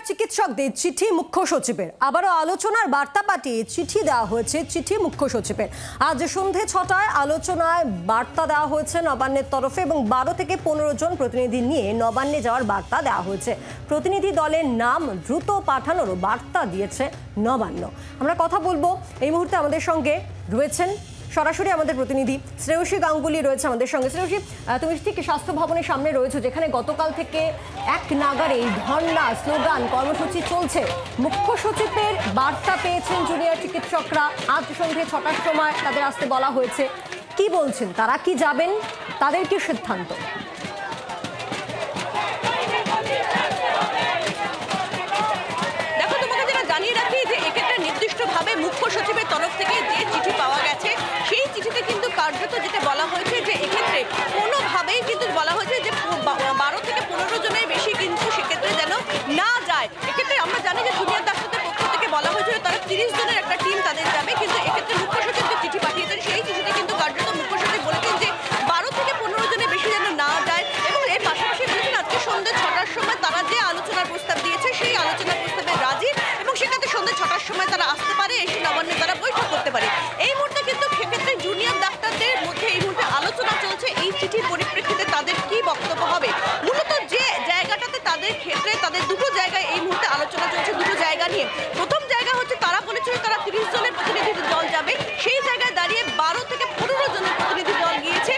চিকিৎসকদের চিঠি মুখ্য সচিবের। আবারও আলোচনার বার্তা পাঠিয়ে চিঠি দেওয়া হয়েছে চিঠি মুখ্য সচিবের। আজ সন্ধে 6টায় আলোচনায় বার্তা দেওয়া হয়েছে নবান্নের তরফে এবং 12 থেকে 15 জন প্রতিনিধি নিয়ে নবান্নে যাওয়ার বার্তা দেওয়া হয়েছে। প্রতিনিধি দলের নাম দ্রুত পাঠানোরও বার্তা দিয়েছে নবান্ন। আমরা কথা বলবো, এই মুহূর্তে আমাদের সঙ্গে রয়েছেন সরাসরি আমাদের প্রতিনিধি শ্রেয়সী গাঙ্গুলি রয়েছে আমাদের সঙ্গে। শ্রেয়সী, তুমি ঠিক স্বাস্থ্য ভবনের সামনে রয়েছে, যেখানে গতকাল থেকে এক নাগারে এই ধর্ণা, স্লোগান, কর্মসূচি চলছে। মুখ্য সচিবের বার্তা পেয়েছেন জুনিয়র চিকিৎসকরা। আজ সন্ধ্যে 6টার সময় তাদের আসতে বলা হয়েছে। কি বলছেন তারা? কি যাবেন? তাদের কি সিদ্ধান্ত? দেখো, তোমাকে যেটা জানিয়ে রাখি যে এক্ষেত্রে নির্দিষ্টভাবে মুখ্য সচিবের তরফ থেকে যে চিঠি পাওয়া গেছে, সেই চিঠিতে কিন্তু কার্যত যেটা বলা হয়েছে যে এক্ষেত্রে কোনোভাবেই কিন্তু বলা হয়েছে যে 12 থেকে 15 জনের বেশি কিন্তু সেক্ষেত্রে যেন না যায়। এক্ষেত্রে আমরা জানি যে জুনিয়র ডাক্তারদের পক্ষ থেকে বলা হয়েছিল তারা 30 জনের একটা টিম তাদের যাবে, কিন্তু এক্ষেত্রে মুখ্য সচিব যে চিঠি পাঠিয়েছেন সেই চিঠিতে কিন্তু কার্যত মুখ্য সচিব বলেছেন যে 12 থেকে 15 জনের বেশি যেন না যায়। এবং এর পাশাপাশি বলেছেন আজকে সন্ধ্যে 6টার সময় তারা যে আলোচনার প্রস্তাব দিয়েছে সেই আলোচনার প্রস্তাবে রাজি, এবং সেক্ষেত্রে সন্ধ্যে 6টার সময় তারা আসতে পারে, এসে নবান্নে তারা বৈঠক করতে পারে। এই মুহূর্তে কিন্তু সেক্ষেত্রে জুনিয়র ডাক্তারদের মধ্যে এই মুহূর্তে আলোচনা চলছে এই চিঠির পরিপ্রেক্ষিতে তাদের কি বক্তব্য হবে। মূলত যে জায়গাটাতে তাদের ক্ষেত্রে তাদের দুটো জায়গায় এই মুহূর্তে আলোচনা চলছে, দুটো জায়গা নিয়ে। প্রথম জায়গা হচ্ছে তারা বলেছিল তারা 30 জনের প্রতিনিধি দল যাবে, সেই জায়গায় দাঁড়িয়ে 12 থেকে 15 জনের প্রতিনিধি দল গিয়েছে,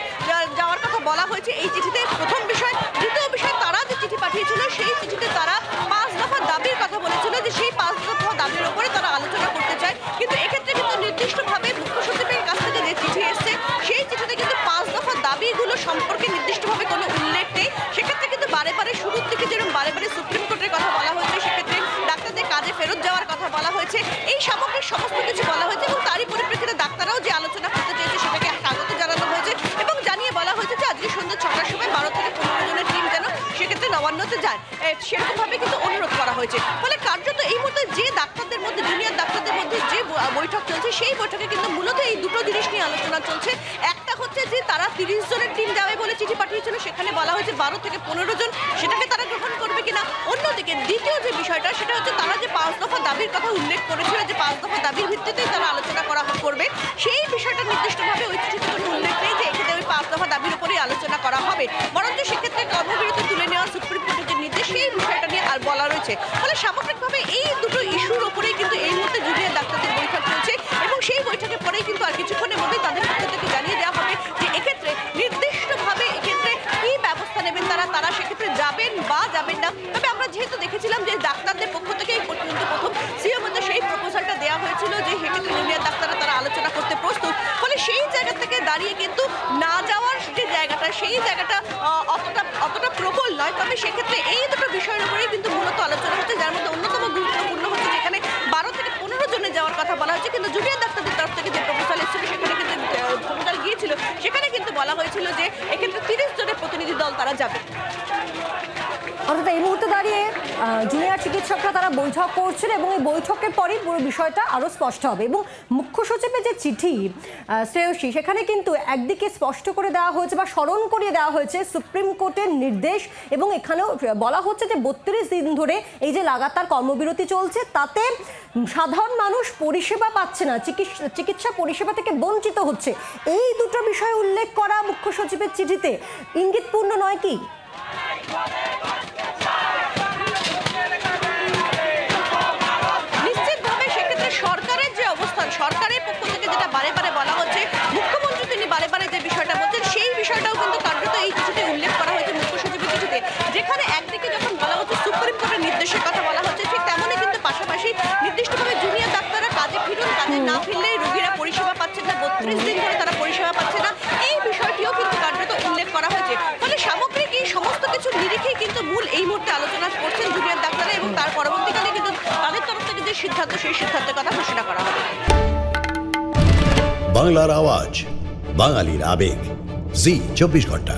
যাওয়ার কথা বলা হয়েছে এই চিঠিতে। প্রথম বিষয়। দ্বিতীয় বিষয়, তারা যে চিঠি পাঠিয়েছিল সেই চিঠিতে তারা 5 দফা দাবির কথা বলেছিল, যে সেই 5 দফা দাবির উপরে তারা আলোচনা করতে চায়। কিন্তু এক্ষেত্রে কিন্তু নির্দিষ্টভাবে মুখ্য সচিবের কাছ থেকে যে চিঠি এসছে সেই চিঠিতে কিন্তু 5 দফা দাবিগুলো সম্পর্কে নির্দিষ্টভাবে কোনো উল্লেখ নেই। সেক্ষেত্রে কিন্তু বারে বারে শুরুর দিকে যেরকম বারে বারে সুপ্রিম কোর্টের কথা বলা হয়েছে, সেক্ষেত্রে ডাক্তারদের কাজে ফেরত যাওয়ার কথা বলা হয়েছে, এই সামগ্রিক সমস্ত কিছু বলা হয়েছে। এবং তারই পরিপ্রেক্ষিতে ডাক্তাররাও যে আলোচনা করতে চেয়েছে সেটাকে স্বাগত জানানো হয়েছে এবং জানিয়ে বলা হয়েছে যে আজকে সন্ধ্যে 6টার সময় 12 থেকে 15 জনের টিম যেন সেক্ষেত্রে নবান্নতে যায়, সেরকমভাবে কিন্তু অনুরোধ করা হয়েছে। ফলে কার্যত এই মুহূর্তে যে ডাক্তারদের মধ্যে, জুনিয়র ডাক্তারদের মধ্যে যে বৈঠক চলছে সেই বৈঠকে কিন্তু মূলত এই দুটো জিনিস নিয়ে আলোচনা চলছে। একটা হচ্ছে যে তারা 30 জনের টিম যাবে বলে চিঠি পাঠিয়েছিল, সেখানে বলা হয়েছে 12 থেকে 15 জন, সেটাকে তারা গ্রহণ করবে কিনা। অন্যদিকে দ্বিতীয় যে বিষয়টা সেটা হচ্ছে তারা যে 5 দফা দাবির কথা উল্লেখ করেছিল, যে 5 দফা দাবির ভিত্তিতেই তারা আলোচনা করবে, সেই বিষয়টা নির্দিষ্টভাবে ওই চিঠিতে কোনো উল্লেখ নেই যে এক্ষেত্রে ওই 5 দফা দাবির উপরেই আলোচনা করা হবে। বরঞ্চ সেক্ষেত্রে কর্মবিরতি তুলে নেওয়া সুপ্রিম কোর্টের যে নির্দেশ সেই বিষয়টা নিয়ে আর বলা রয়েছে। ফলে সামগ্রিকভাবে এই দুটো ইস্যুর উপরেই কিন্তু এই মুহূর্তে জুনিয়র ডাক্তারদের বৈঠক চলছে এবং সেই বৈঠকের পরেই কিন্তু আর কিছুক্ষণের মধ্যেই তাদের পক্ষ থেকে জানিয়ে দেওয়া হবে যে এক্ষেত্রে নির্দিষ্টভাবে এক্ষেত্রে কি ব্যবস্থা নেবেন তারা সেক্ষেত্রে যাবেন বা যাবেন না। তবে আমরা যেহেতু দেখেছিলাম যে ডাক্তারদের পক্ষ থেকে এই পর্যন্ত প্রথম সিএমওতে সেই প্রপোজালটা দেওয়া হয়েছিল যে সেক্ষেত্রে জুনিয়র ডাক্তাররা তারা আলোচনা করতে প্রস্তুত। ফলে সেই জায়গা থেকে দাঁড়িয়ে কিন্তু না যাওয়ার যে জায়গাটা, সেই জায়গাটা অতটা প্রবল নয়। তবে সেক্ষেত্রে এই দুটো বিষয়ের উপরেই কিন্তু মূলত আলোচনা হচ্ছে, যার মধ্যে অন্যতম গুরুত্বপূর্ণ হচ্ছে যেখানে 12 থেকে 15 জনে যাওয়ার কথা বলা হয়েছে, কিন্তু জুনিয়র ডাক্তারদের তরফ থেকে যে প্রপোজাল এসেছিল সেখানে কিন্তু প্রপোজাল গিয়েছিল, সেখানে কিন্তু বলা হয়েছিল যে এক্ষেত্রে 30 জনের প্রতিনিধি দল তারা যাবে। অর্থাৎ এই মুহূর্তে দাঁড়িয়ে জুনিয়র চিকিৎসকরা তারা বৈঠক করছেন এবং এই বৈঠকের পরই পুরো বিষয়টা আরও স্পষ্ট হবে। এবং মুখ্য সচিবের যে চিঠি শ্রেয়সী, সেখানে কিন্তু একদিকে স্পষ্ট করে দেওয়া হয়েছে বা স্মরণ করিয়ে দেওয়া হয়েছে সুপ্রিম কোর্টের নির্দেশ, এবং এখানেও বলা হচ্ছে যে 32 দিন ধরে এই যে লাগাতার কর্মবিরতি চলছে তাতে সাধারণ মানুষ পরিষেবা পাচ্ছে না, চিকিৎসা পরিষেবা থেকে বঞ্চিত হচ্ছে। এই দুটো বিষয় উল্লেখ করা মুখ্য সচিবের চিঠিতে ইঙ্গিতপূর্ণ নয় কি? নিশ্চিতভাবে সেক্ষেত্রে সরকারের যে অবস্থান, সরকারের পক্ষ থেকে যেটা বারে বারে বলা হচ্ছে, মুখ্যমন্ত্রী তিনি বারে বারে যে বিষয়টা বলছেন সেই বিষয়টাও কিন্তু কার্যত এই চিঠিতে উল্লেখ করা হয়েছে মুখ্য সচিবের চিঠিতে। যেখানে একদিকে যখন বলা হচ্ছে সুপ্রিম কোর্টের নির্দেশের কথা বলা হচ্ছে, ঠিক তেমনই কিন্তু পাশাপাশি নির্দিষ্টভাবে জুনিয়র ডাক্তাররা কাজে ফিরুন, কাজে না ফিরলেই রোগীরা পরিষেবা পাচ্ছে না, 32 দিন ধরে তারা পরিষেবা পাচ্ছে না, এই বিষয়টিও কিন্তু কার্যত উল্লেখ করা হয়েছে। ফলে সামগ্রিক এই সমস্ত কিছু নিরিখেই কিন্তু মূল এই মুহূর্তে আলোচনা করছেন জুনিয়র ডাক্তাররা, এবং তার পরবর্তীকালে কিন্তু তাদের তরফ থেকে যে সিদ্ধান্ত সেই সিদ্ধান্তের কথা ঘোষণা করা হবে। বাংলার আওয়াজ, বাঙালির আবেগ, জি 24 ঘন্টা।